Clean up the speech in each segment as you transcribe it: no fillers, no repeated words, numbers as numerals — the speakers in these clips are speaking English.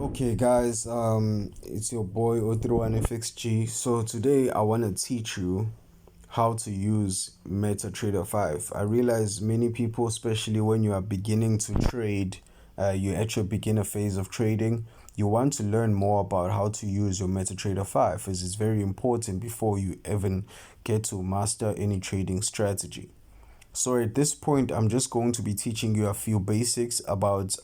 Okay guys, it's your boy O31FXG. So today I want to teach you how to use MetaTrader 5. I realize many people, especially when you are beginning to trade, you're at your beginner phase of trading, you want to learn more about how to use your MetaTrader 5, as it's very important before you even get to master any trading strategy. So at this point, I'm just going to be teaching you a few basics about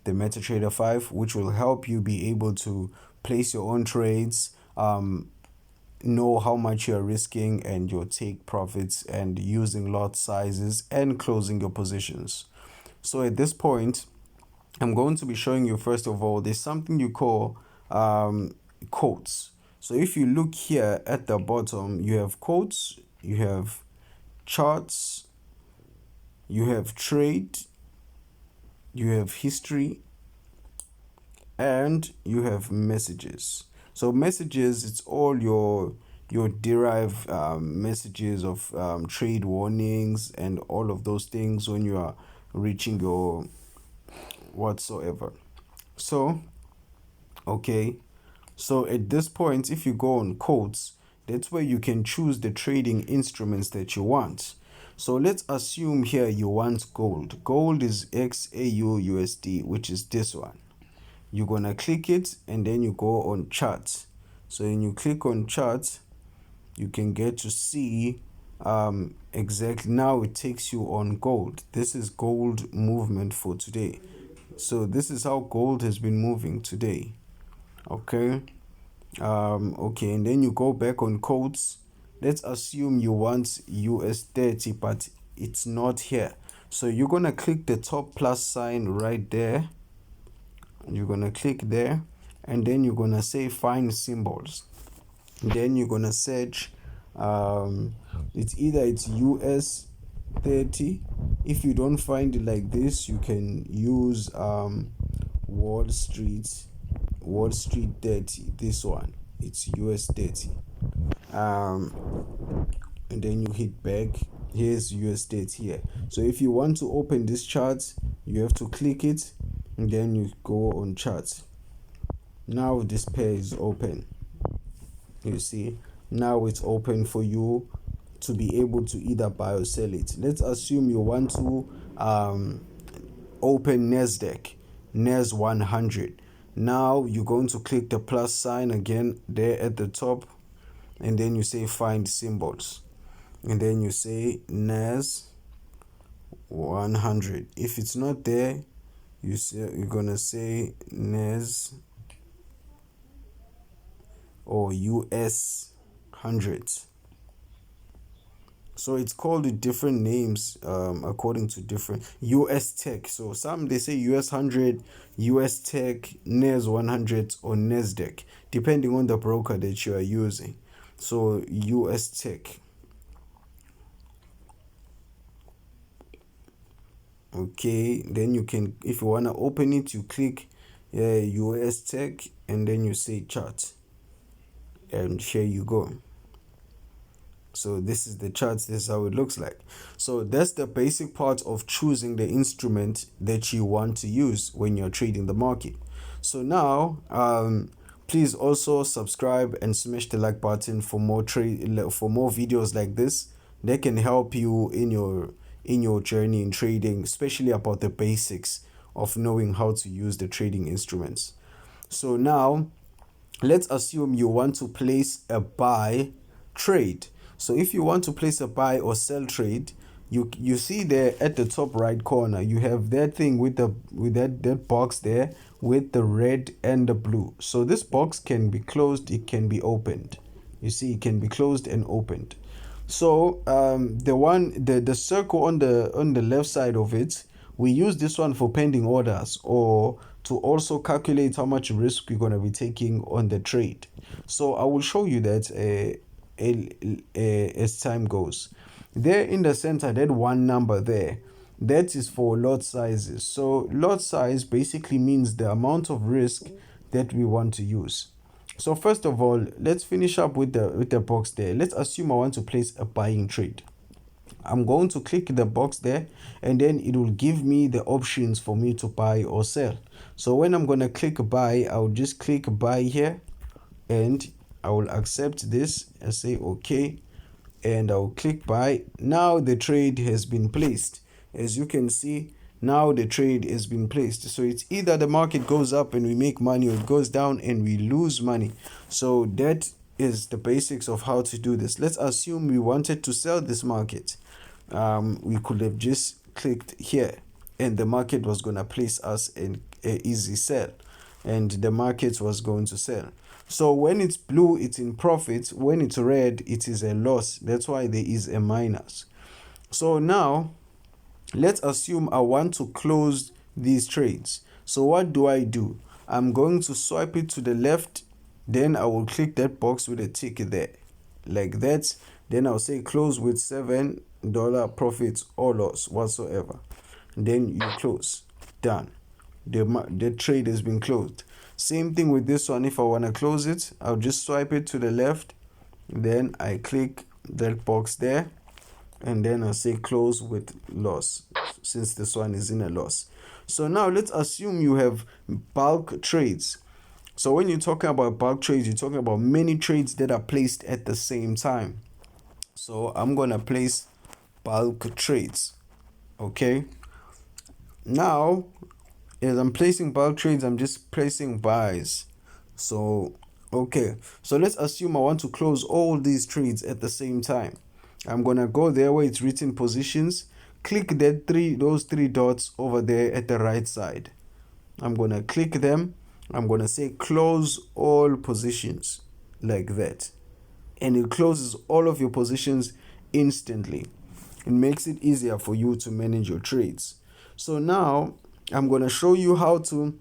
the MetaTrader 5, which will help you be able to place your own trades, know how much you're risking and your take profits, and using lot sizes and closing your positions. So at this point, I'm going to be showing you, first of all, there's something you call quotes. So if you look here at the bottom, you have quotes, you have charts, you have trade, you have history, and you have messages. So messages, it's all your derived messages of trade warnings and all of those things when you are reaching your whatsoever. So okay, so at this point, if you go on quotes, that's where you can choose the trading instruments that you want. So let's assume here you want gold. Gold is XAU USD, which is this one. You're gonna click it and then you go on charts. So when you click on charts, you can get to see exactly. Now it takes you on gold. This is gold movement for today. So this is how gold has been moving today. Okay. Okay, and then you go back on quotes. Let's assume you want US 30, but it's not here. So you're gonna click the top plus sign right there. You're gonna click there, and then you're gonna say find symbols. Then you're gonna search. It's US 30. If you don't find it like this, you can use Wall Street 30. This one, it's US 30. And then you hit back. Here's US 30 here. So if you want to open this chart, you have to click it and then you go on charts. Now this pair is open. You see, now it's open for you to be able to either buy or sell it. Let's assume you want to open NAS 100. Now you're going to click the plus sign again there at the top, and then you say find symbols, and then you say NAS 100. If it's not there, you're gonna say NAS or US 100. So it's called with different names according to different US Tech. So some they say US 100, US Tech, NAS 100, or NASDAQ, depending on the broker that you are using. So US Tech. Okay, then you can, if you want to open it, you click US Tech and then you say chart, and here you go. So this is the charts. This is how it looks like. So that's the basic part of choosing the instrument that you want to use when you're trading the market. So now please also subscribe and smash the like button for more videos like this that can help you in your journey in trading, especially about the basics of knowing how to use the trading instruments. So now let's assume you want to place a buy trade. So if you want to place a buy or sell trade, you see there at the top right corner, you have that thing with that box there with the red and the blue. So this box can be closed, it can be opened. You see, it can be closed and opened. So the circle on the left side of it, we use this one for pending orders, or to also calculate how much risk you're going to be taking on the trade. So I will show you that as time goes. There in the center, that one number there, that is for lot sizes. So lot size basically means the amount of risk that we want to use. So first of all, let's finish up with the box there. Let's assume I want to place a buying trade. I'm going to click the box there, and then it will give me the options for me to buy or sell. So when I'm going to click buy, I'll just click buy here, and I will accept this and say okay, and I'll click buy. Now the trade has been placed. As you can see, now the trade has been placed. So it's either the market goes up and we make money, or it goes down and we lose money. So that is the basics of how to do this. Let's assume we wanted to sell this market. We could have just clicked here, and the market was going to place us in a easy sell, and the market was going to sell. So when it's blue, it's in profit. When it's red, it is a loss. That's why there is a minus. So now let's assume I want to close these trades. So what do? I'm going to swipe it to the left, then I will click that box with a tick there, like that. Then I'll say close with $7 profits or loss whatsoever. Then you close. Done. The trade has been closed. Same thing with this one. If I want to close it, I'll just swipe it to the left, then I click that box there, and then I'll say close with loss, since this one is in a loss. So now let's assume you have bulk trades. So when you're talking about bulk trades, you're talking about many trades that are placed at the same time. So I'm gonna place bulk trades. Okay, now as I'm placing bulk trades, I'm just placing buys. So okay, so let's assume I want to close all these trades at the same time. I'm gonna go there where it's written positions, click those three dots over there at the right side. I'm gonna click them. I'm gonna say close all positions, like that, and it closes all of your positions instantly. It makes it easier for you to manage your trades. So now I'm gonna show you how to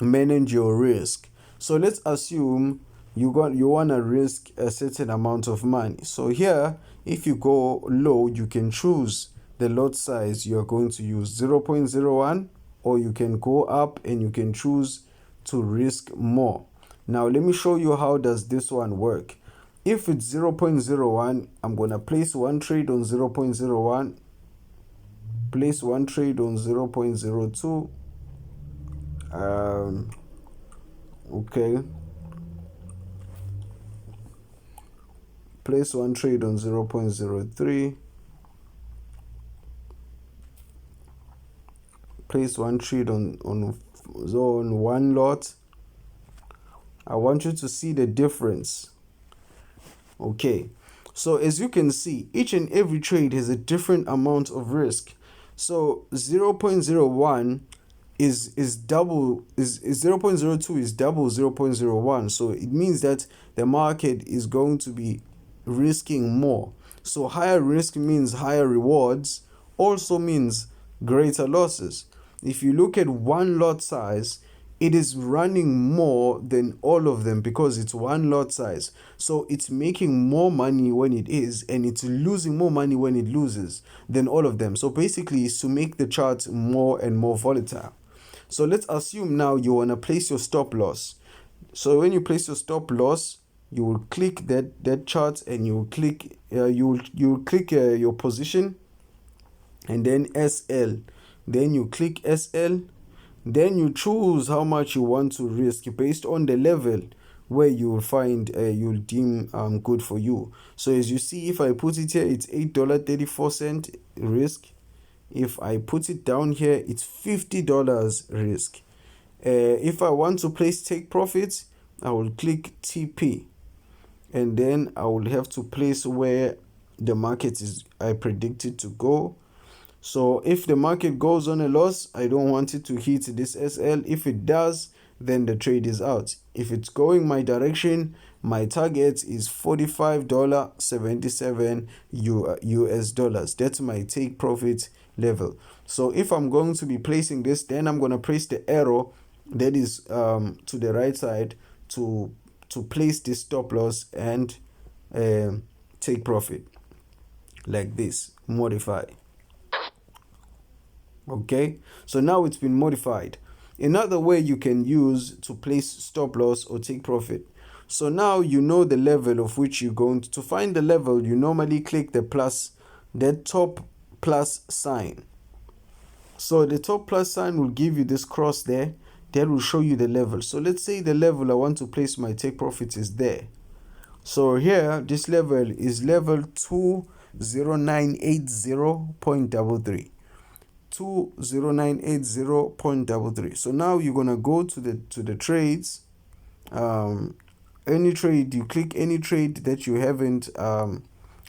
manage your risk. So let's assume you want to risk a certain amount of money. So here, if you go low, you can choose the lot size you are going to use, 0.01, or you can go up and you can choose to risk more. Now let me show you how does this one work. If it's 0.01, I'm gonna place one trade on 0.01, place one trade on 0.02. Okay, place one trade on 0.03, place one trade on zone one lot. I want you to see the difference. Okay, so as you can see, each and every trade has a different amount of risk. So 0.01 is double, is 0.02 is double 0.01. So it means that the market is going to be risking more. So higher risk means higher rewards, also means greater losses. If you look at one lot size, it is running more than all of them because it's one lot size. So it's making more money when it is, and it's losing more money when it loses than all of them. So basically, it's to make the chart more and more volatile. So let's assume now you want to place your stop loss. So when you place your stop loss, you will click that chart, and you will click your position, and then SL. Then you click SL. Then you choose how much you want to risk based on the level where you will find you'll deem good for you. So as you see, if I put it here, it's $8.34 risk. If I put it down here, it's $50 risk. If I want to place take profits, I will click TP, and then I will have to place where the market is I predict it to go. So if the market goes on a loss, I don't want it to hit this SL. If it does, then the trade is out. If it's going my direction, my target is $45.77 US dollars. That's my take profit level. So if I'm going to be placing this, then I'm going to place the arrow that is to the right side to place this stop loss and take profit, like this, modify. Okay, so now it's been modified. Another way you can use to place stop loss or take profit. So now you know the level of which you're going to find the level. You normally click the plus that top plus sign. So the top plus sign will give you this cross there that will show you the level. So let's say the level I want to place my take profit is there. So here this level is level 20980.33. 20980.33. So now you're gonna go to the trades. Any trade, you click any trade that you haven't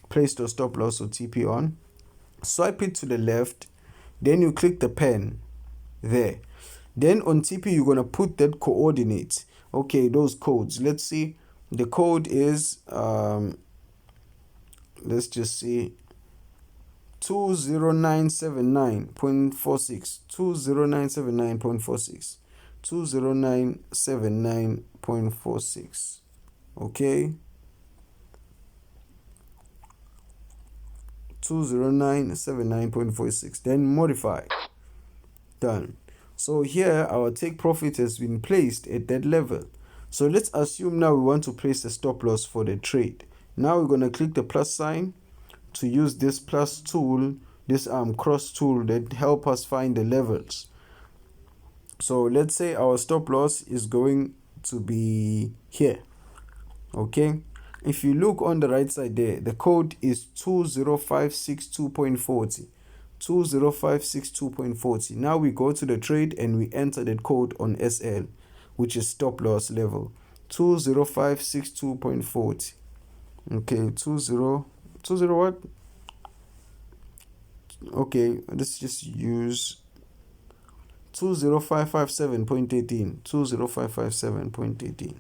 placed a stop loss or TP on, swipe it to the left, then you click the pen there. Then on TP you're gonna put that coordinates, okay, those codes. Let's see, the code is let's just see 20979.46, 20979.46, 20979.46. okay, 20979.46, then modify. Done. So here our take profit has been placed at that level. So let's assume now we want to place a stop loss for the trade. Now we're going to click the plus sign to use this plus tool, this cross tool that help us find the levels. So let's say our stop loss is going to be here. Okay, if you look on the right side there, the code is 20562.40. 20562.40. Now we go to the trade and we enter that code on SL, which is stop loss level 20562.40. okay, 20 what? Okay, let's just use 20557.18. 20557.18.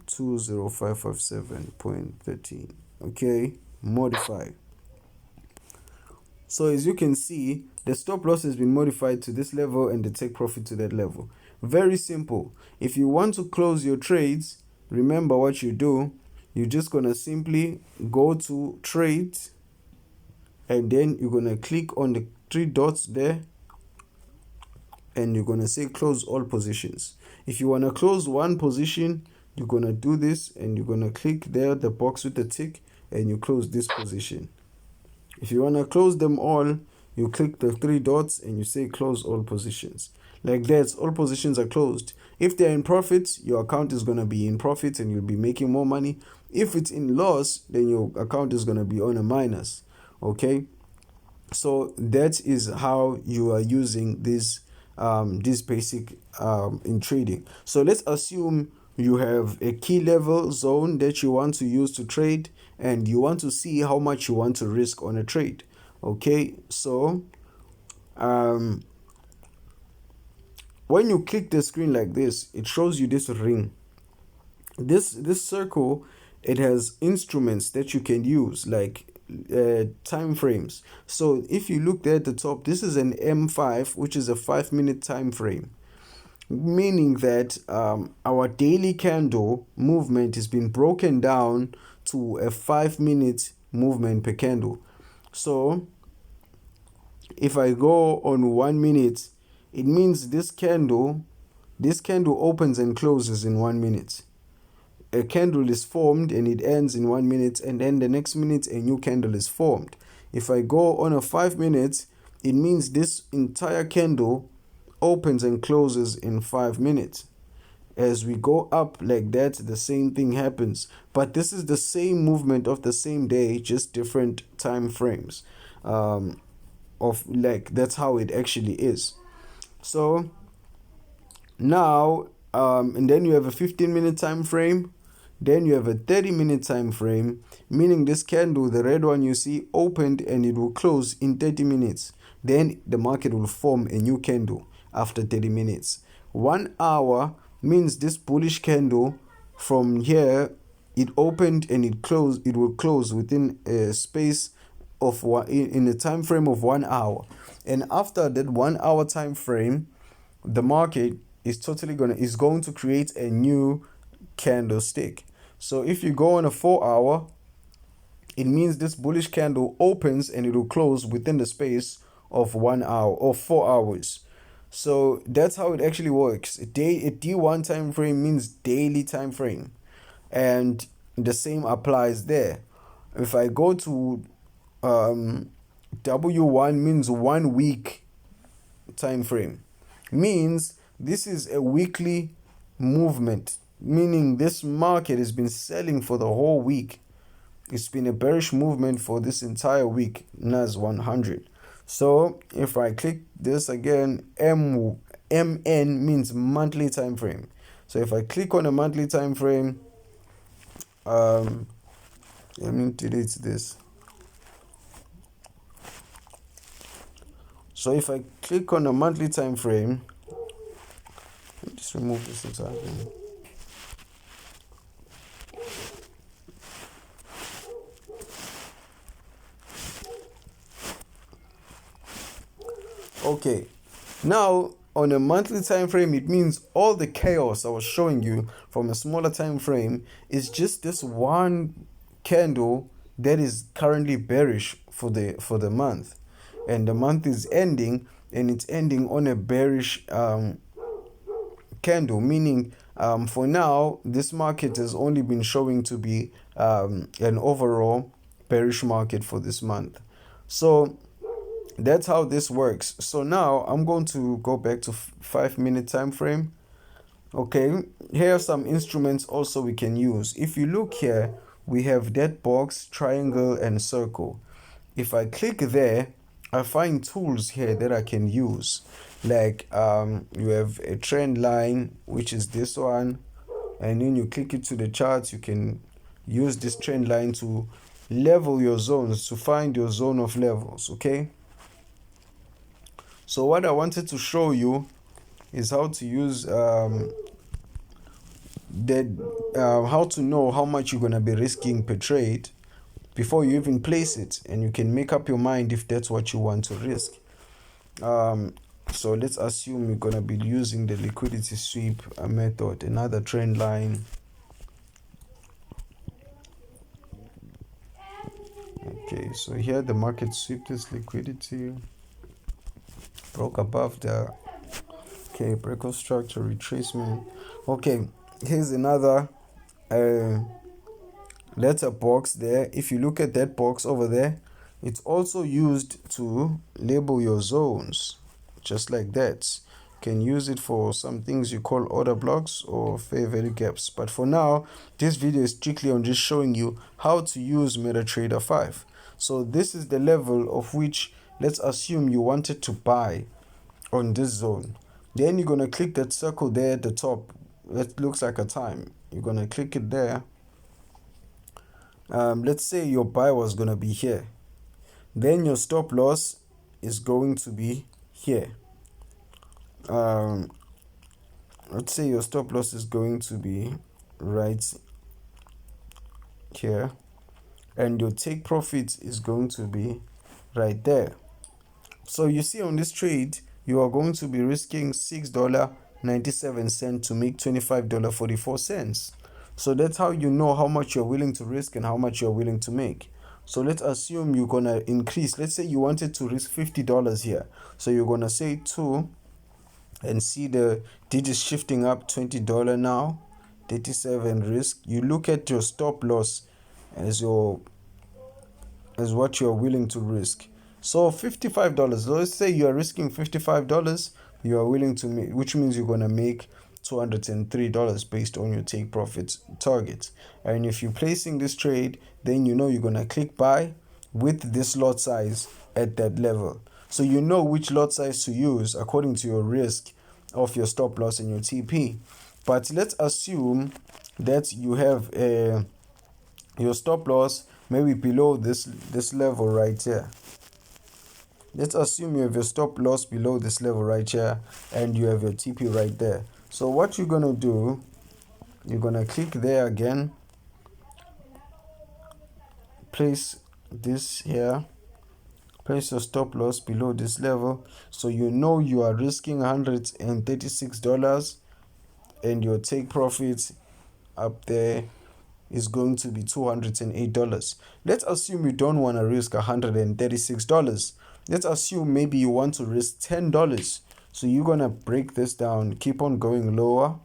20557.13. okay, modify. So as you can see, the stop loss has been modified to this level and the take profit to that level. Very simple. If you want to close your trades, remember what you do. You're just gonna simply go to trades and then you're gonna click on the three dots there and you're gonna say close all positions. If you wanna close one position, you're gonna do this and you're gonna click there, the box with the tick, and you close this position. If you want to close them all, you click the three dots and you say close all positions. Like that, all positions are closed. If they're in profit, your account is going to be in profit and you'll be making more money. If it's in loss, then your account is going to be on a minus. Okay, so that is how you are using this basic in trading. So let's assume you have a key level zone that you want to use to trade and you want to see how much you want to risk on a trade. Okay, so when you click the screen like this, it shows you this ring. This circle, it has instruments that you can use, like time frames. So if you look there at the top, this is an M5, which is a 5-minute time frame, meaning that our daily candle movement has been broken down to a 5-minute movement per candle. So if I go on 1 minute, it means this candle opens and closes in 1 minute. A candle is formed and it ends in 1 minute, and then the next minute a new candle is formed. If I go on a 5 minutes, it means this entire candle opens and closes in 5 minutes. As we go up like that, the same thing happens, but this is the same movement of the same day, just different time frames of, like, that's how it actually is. So now and then you have a 15-minute time frame, then you have a 30-minute time frame, meaning this candle, the red one you see, opened and it will close in 30 minutes. Then the market will form a new candle after 30 minutes. 1 hour means this bullish candle from here, it opened and it closed, it will close within a space of in a time frame of 1 hour. And after that 1 hour time frame, the market is going to create a new candlestick. So if you go on a 4 hour, it means this bullish candle opens and it will close within the space of 1 hour or 4 hours. So that's how it actually works. A D1 time frame means daily time frame, and the same applies there. If I go to W1 means 1 week time frame. Means this is a weekly movement, meaning this market has been selling for the whole week. It's been a bearish movement for this entire week, NAS 100. So if I click this again, MN means monthly time frame. So if I click on a monthly time frame, let me delete this. So if I click on a monthly time frame, let me just remove this entire thing. Okay, now on a monthly time frame, it means all the chaos I was showing you from a smaller time frame is just this one candle that is currently bearish for the month, and the month is ending, and it's ending on a bearish candle, meaning for now this market has only been showing to be an overall bearish market for this month. So that's how this works. So now I'm going to go back to 5-minute time frame. Okay, here are some instruments also we can use. If you look here, we have that box, triangle, and circle. If I click there, I find tools here that I can use, like you have a trend line, which is this one, and then you click it to the charts. You can use this trend line to level your zones, to find your zone of levels. Okay, so what I wanted to show you is how to use how to know how much you're gonna be risking per trade before you even place it, and you can make up your mind if that's what you want to risk. So let's assume you're gonna be using the liquidity sweep method, another trend line. Okay, so here the market sweep this liquidity, broke above the breakout structure, retracement. Okay, here's another letter box there. If you look at that box over there, it's also used to label your zones, just like that. You can use it for some things you call order blocks or fair value gaps. But for now, this video is strictly on just showing you how to use MetaTrader 5. So this is the level of which, let's assume you wanted to buy on this zone. Then you're going to click that circle there at the top that looks like a time. You're going to click it there. Let's say your buy was going to be here. Then your stop loss is going to be here. Let's say your stop loss is going to be right here, and your take profit is going to be right there. So you see, on this trade, you are going to be risking $6.97 to make $25.44. So that's how you know how much you're willing to risk and how much you're willing to make. So let's assume you're gonna increase. Let's say you wanted to risk $50 here. So you're gonna say 2 and see the digits shifting up, $20 now, 37 risk. You look at your stop loss as what you're willing to risk. So $55. Let's say you are risking $55. You are willing to make, which means you're gonna make $203 based on your take profit target. And if you're placing this trade, then you know you're gonna click buy with this lot size at that level. So you know which lot size to use according to your risk of your stop loss and your TP. But let's assume that you have your stop loss maybe below this level right here. Let's assume you have your stop loss below this level right here, and you have your TP right there. So what you're gonna do, you're gonna click there again, place this here, place your stop loss below this level, so you know you are risking $136, and your take profit up there is going to be $208. Let's assume you don't want to risk $136. Let's assume maybe you want to risk $10. So you're gonna break this down, keep on going lower.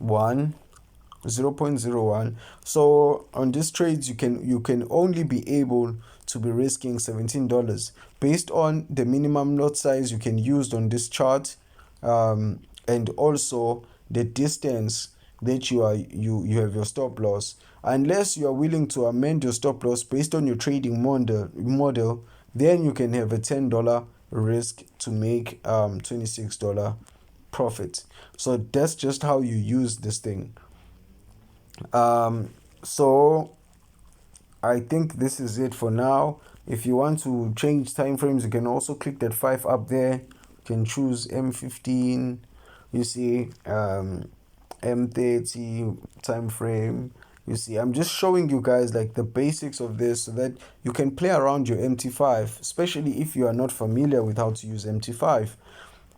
0.01. So on these trades, you can only be able to be risking $17 based on the minimum lot size you can use on this chart, and also the distance that you have your stop loss. Unless you are willing to amend your stop loss based on your trading model, then you can have a $10 risk to make $26 profit. So that's just how you use this thing. So I think this is it for now. If you want to change time frames, you can also click that 5 up there. You can choose M15, you see, M30 time frame. You see, I'm just showing you guys like the basics of this so that you can play around your MT5, especially if you are not familiar with how to use MT5.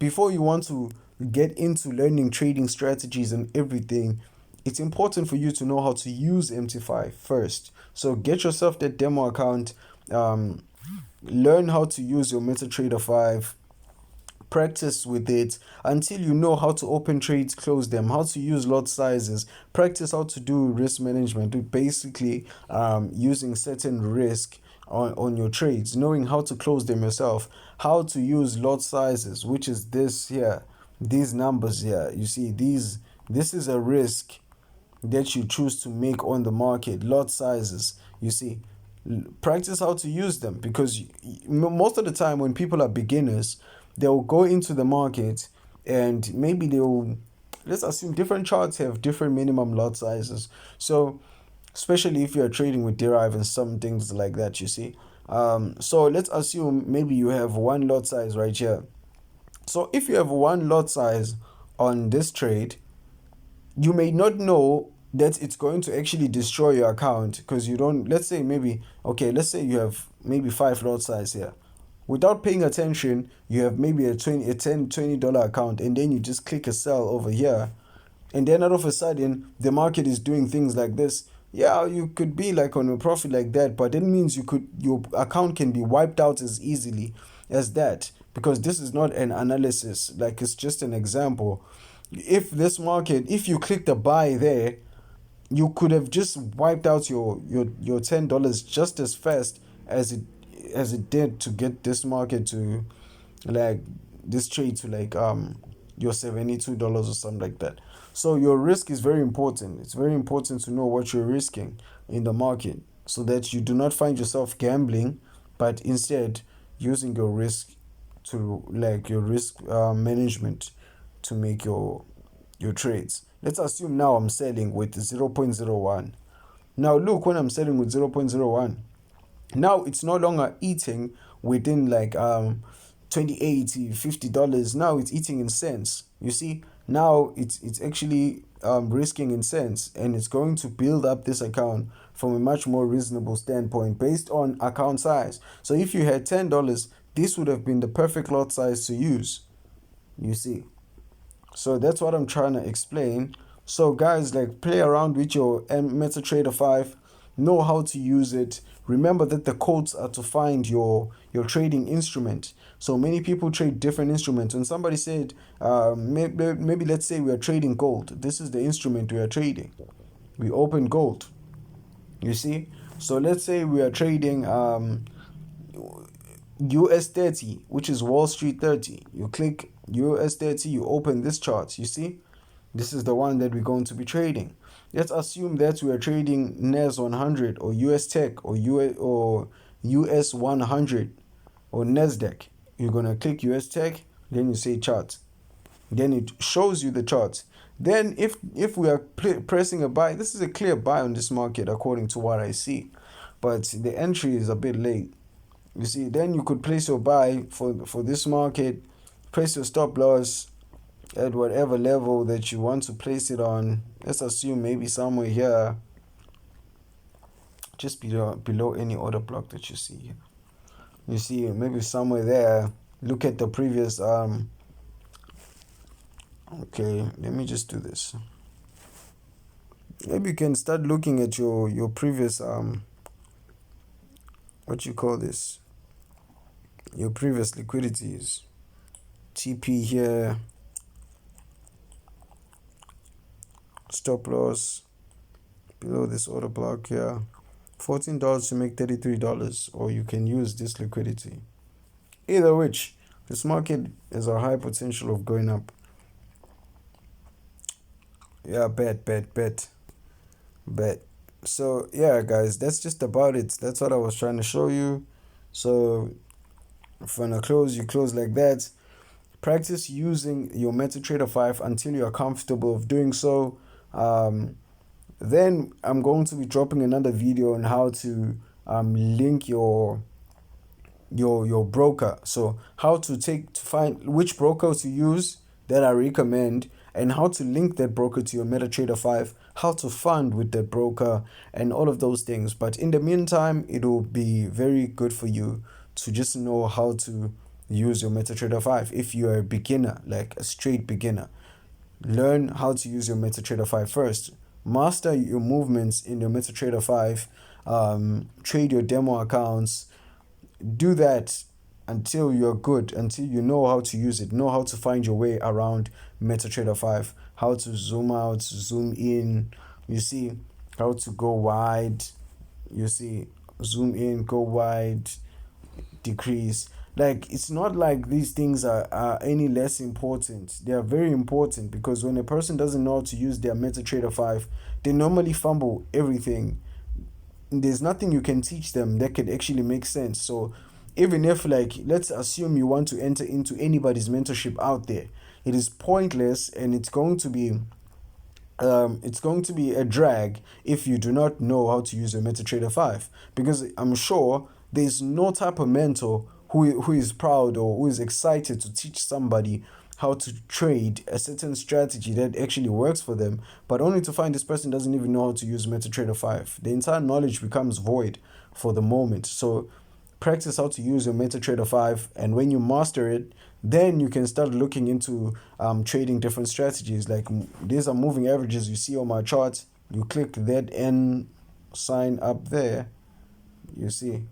Before you want to get into learning trading strategies and everything, it's important for you to know how to use MT5 first. So get yourself that demo account, learn how to use your MetaTrader 5, practice with it until you know how to open trades, close them, how to use lot sizes, practice how to do risk management, basically using certain risk on your trades, knowing how to close them yourself, how to use lot sizes, which is this here, these numbers here. You see, this is a risk that you choose to make on the market, lot sizes. You see, practice how to use them, because most of the time when people are beginners, they'll go into the market and maybe let's assume different charts have different minimum lot sizes. So especially if you're trading with derive and some things like that, you see. So let's assume maybe you have one lot size right here. So if you have one lot size on this trade, you may not know that it's going to actually destroy your account, because you don't, let's say you have maybe 5 lot size here. Without paying attention, you have maybe a $20 account, and then you just click a sell over here, and then all of a sudden the market is doing things like this. Yeah, you could be like on a profit like that, but that means your account can be wiped out as easily as that, because this is not an analysis, like it's just an example. If you click the buy there, you could have just wiped out your $10 just as fast as it did to get this market to, like, this trade to like your $72 or something like that. So your risk is very important. It's very important to know what you're risking in the market, so that you do not find yourself gambling, but instead using your risk to, like, your risk management to make your trades. Let's assume now I'm selling with 0.01. Now look, when I'm selling with 0.01, now it's no longer eating within like $28, $50. Now it's eating in cents. You see, now it's actually risking in cents, and it's going to build up this account from a much more reasonable standpoint based on account size. So if you had $10, this would have been the perfect lot size to use. You see. So that's what I'm trying to explain. So guys, like, play around with your MetaTrader 5, know how to use it. Remember that the codes are to find your trading instrument. So many people trade different instruments. When somebody said, maybe let's say we are trading gold, this is the instrument we are trading. We open gold. You see? So let's say we are trading US 30, which is Wall Street 30. You click US 30, you open this chart. You see, this is the one that we're going to be trading. Let's assume that we are trading NAS 100 or US Tech or US 100 or NASDAQ. You're going to click US Tech, then you say chart. Then it shows you the chart. Then if we are pressing a buy, this is a clear buy on this market according to what I see. But the entry is a bit late. You see, then you could place your buy for this market, place your stop loss at whatever level that you want to place it on. Let's assume maybe somewhere here, just below any order block that you see here. You see, maybe somewhere there. Look at the previous okay, let me just do this. Maybe you can start looking at your previous what you call this, your previous liquidities. TP here, stop loss below this order block here. $14 to make $33, or you can use this liquidity. Either which, this market is a high potential of going up. Yeah, bet. So yeah, guys, that's just about it. That's what I was trying to show you. So if you wanna close, you close like that. Practice using your MetaTrader 5 until you are comfortable of doing so. Then I'm going to be dropping another video on how to link your broker. So how to find which broker to use that I recommend, and how to link that broker to your MetaTrader 5, how to fund with that broker, and all of those things. But in the meantime, it will be very good for you to just know how to use your MetaTrader 5. If you're a beginner, like a straight beginner, learn how to use your MetaTrader 5 first. Master your movements in your MetaTrader 5. Trade your demo accounts. Do that until you're good, until you know how to use it, know how to find your way around MetaTrader 5, how to zoom out, zoom in, you see, how to go wide, you see, zoom in, go wide, decrease. Like, it's not like these things are any less important. They are very important, because when a person doesn't know how to use their MetaTrader 5, they normally fumble everything. There's nothing you can teach them that could actually make sense. So even if, like, let's assume you want to enter into anybody's mentorship out there, it is pointless, and it's going to be a drag if you do not know how to use a MetaTrader 5, because I'm sure there's no type of mentor who is proud or who is excited to teach somebody how to trade a certain strategy that actually works for them, but only to find this person doesn't even know how to use MetaTrader 5. The entire knowledge becomes void for the moment. So practice how to use your MetaTrader 5, and when you master it, then you can start looking into trading different strategies. Like, these are moving averages you see on my chart. You click that N sign up there, you see,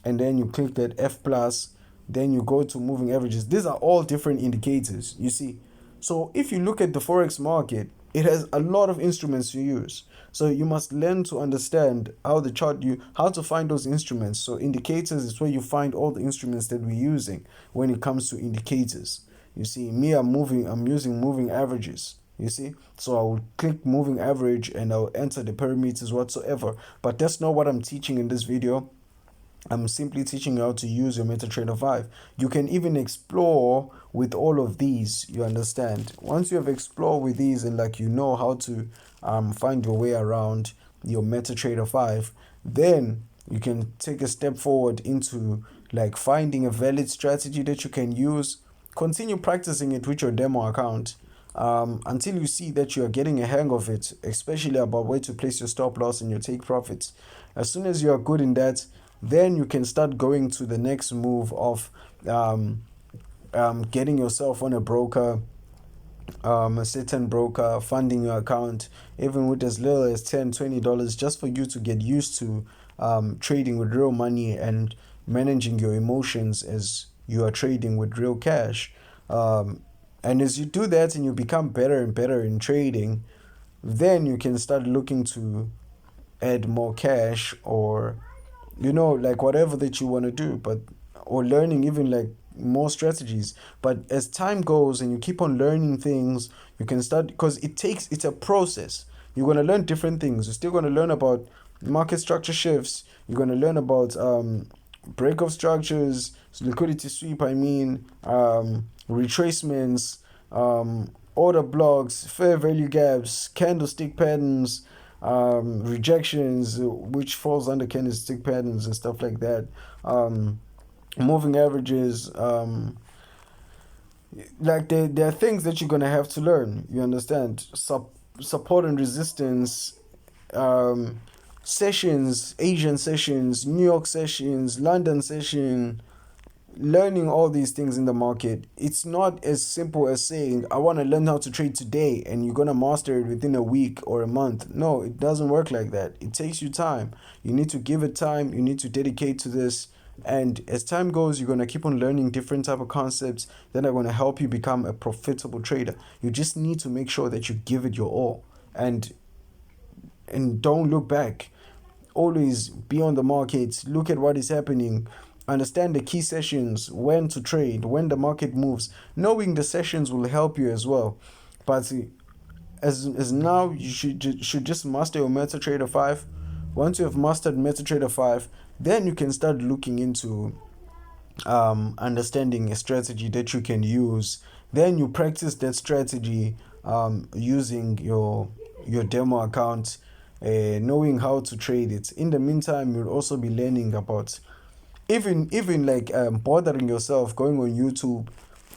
and then you click that F plus, then you go to moving averages. These are all different indicators, you see. So if you look at the forex market, it has a lot of instruments to use. So you must learn to understand how to find those instruments. So indicators is where you find all the instruments that we're using when it comes to indicators. You see, I'm using moving averages. You see, so I will click moving average and I'll enter the parameters whatsoever. But that's not what I'm teaching in this video. I'm simply teaching you how to use your MetaTrader 5. You can even explore with all of these, you understand. Once you have explored with these, and like, you know how to find your way around your MetaTrader 5, then you can take a step forward into, like, finding a valid strategy that you can use. Continue practicing it with your demo account until you see that you are getting a hang of it, especially about where to place your stop loss and your take profits. As soon as you are good in that, then you can start going to the next move of getting yourself on a broker, a certain broker, funding your account, even with as little as $10-20, just for you to get used to trading with real money and managing your emotions as you are trading with real cash. And as you do that and you become better and better in trading, then you can start looking to add more cash, or like whatever that you want to do, or learning even like more strategies. But as time goes and you keep on learning things, you can start, because it's a process. You're going to learn different things. You're still going to learn about market structure shifts. You're going to learn about break of structures, liquidity sweep, retracements, order blocks, fair value gaps, candlestick patterns, rejections, which falls under candlestick patterns and stuff like that, moving averages. Like, there are things that you're gonna have to learn, you understand. Support and resistance, sessions, Asian sessions, New York sessions, London session. Learning all these things in the market, it's not as simple as saying, I want to learn how to trade today, and you're going to master it within a week or a month. No, it doesn't work like that. It takes you time. You need to give it time. You need to dedicate to this. And as time goes, you're going to keep on learning different type of concepts that are going to help you become a profitable trader. You just need to make sure that you give it your all, and don't look back. always be on the market, look at what is happening, understand the key sessions, when to trade, when the market moves. Knowing the sessions will help you as well. But as now, you should just master your MetaTrader 5. Once you have mastered MetaTrader 5, then you can start looking into understanding a strategy that you can use. Then you practice that strategy using your demo account, knowing how to trade it. In the meantime, you'll also be learning about even like bothering yourself, going on YouTube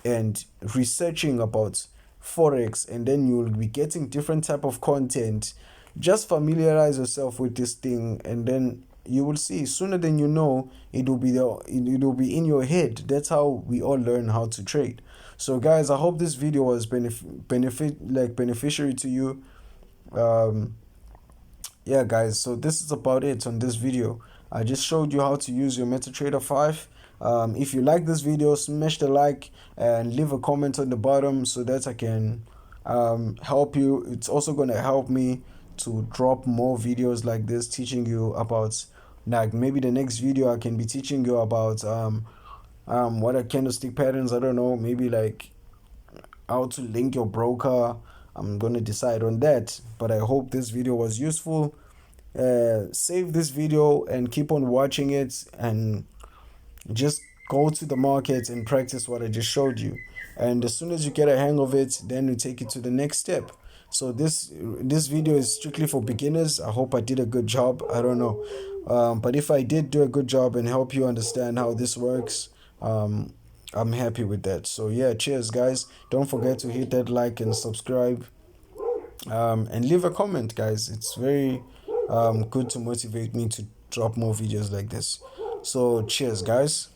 and researching about forex, and then you'll be getting different type of content. Just familiarize yourself with this thing, and then you will see sooner than you know it will be there, it will be in your head. That's how we all learn how to trade. So guys, I hope this video was beneficiary to you. Yeah guys, so this is about it on this video. I just showed you how to use your MetaTrader 5. If you like this video, smash the like and leave a comment on the bottom so that I can help you. It's also going to help me to drop more videos like this, teaching you about, like, maybe the next video I can be teaching you about what are candlestick patterns. I don't know, maybe like how to link your broker. I'm gonna decide on that, but I hope this video was useful. Save this video and keep on watching it, and just go to the market and practice what I just showed you. And as soon as you get a hang of it, then you take it to the next step. So this video is strictly for beginners. I hope I did a good job. I don't know, but if I did do a good job and help you understand how this works, I'm happy with that. So yeah, cheers guys. Don't forget to hit that like and subscribe, and leave a comment guys. It's very good to motivate me to drop more videos like this. So cheers guys.